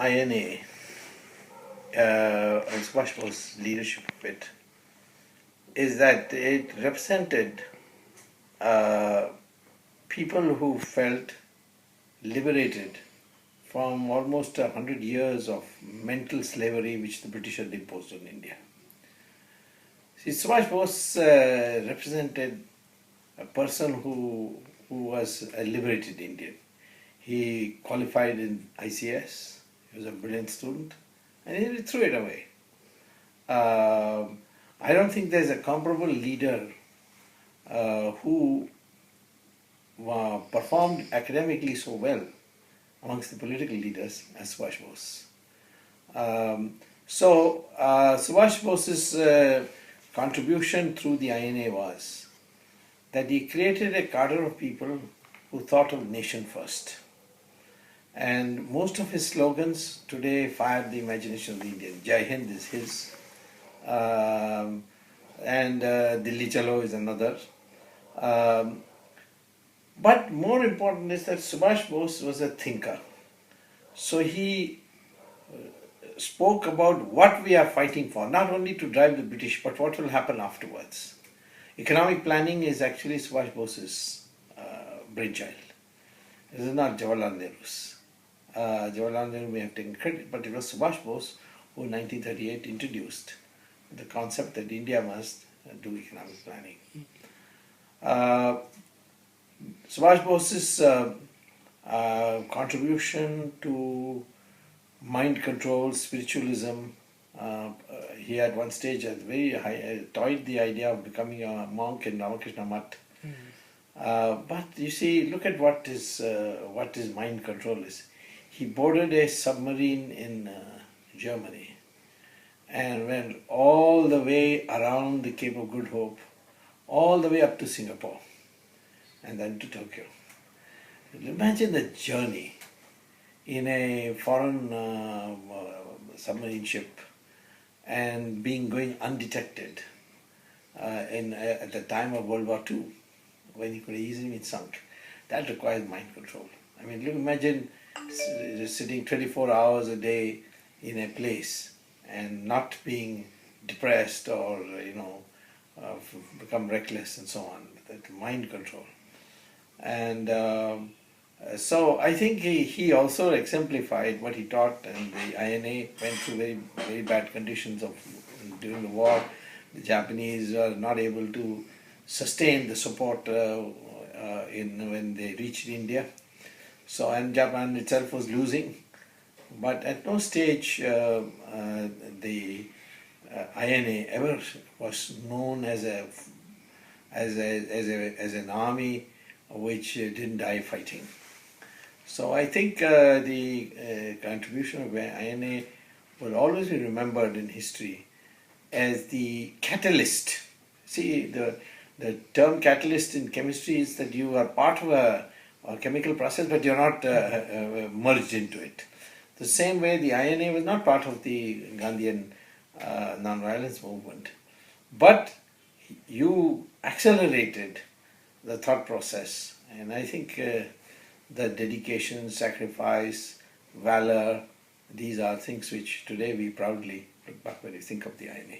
INA and Subhash Bose's leadership of it is that it represented uh, people who felt liberated from almost 100 years of mental slavery which the British had imposed on India. See, Subhash Bose represented a person who was a liberated Indian. He qualified in ICS, he was a brilliant student, and he threw it away. I don't think there's a comparable leader who performed academically so well amongst the political leaders as Subhash Bose. Subhash Bose's contribution through the INA was that he created a cadre of people who thought of nation first. And most of his slogans today fired the imagination of the Indian. Jai Hind is his, and Dilli Chalo is another. But more important is that Subhash Bose was a thinker. So he spoke about what we are fighting for, not only to drive the British, but what will happen afterwards. Economic planning is actually Subhash Bose's brainchild. This is not Jawaharlal Nehru's. Jawaharlal Nehru may have taken credit, but it was Subhash Bose who in 1938 introduced the concept that India must do economic planning. Subhash Bose's contribution to mind control, spiritualism, he at one stage at very high toyed the idea of becoming a monk in Ramakrishna Math. But you see, look at what his mind control is. He boarded a submarine in Germany and went all the way around the Cape of Good Hope, all the way up to Singapore, and then to Tokyo. Imagine the journey in a foreign submarine ship and going undetected at the time of World War II, when he could have easily been sunk. That requires mind control. I mean, imagine sitting 24 hours a day in a place and not being depressed or become reckless and so on. That mind control. And so I think he also exemplified what he taught, and the INA went through very, very bad conditions during the war. The Japanese were not able to sustain the support when they reached India. So, and Japan itself was losing. But at no stage the INA ever was known as an army which didn't die fighting. So I think the contribution of INA will always be remembered in history as the catalyst. See, the term catalyst in chemistry is that you are part of a chemical process, but you're not merged into it. The same way the INA was not part of the Gandhian non-violence movement, but you accelerated the thought process, and I think the dedication, sacrifice, valor, these are things which today we proudly look back when we think of the INA.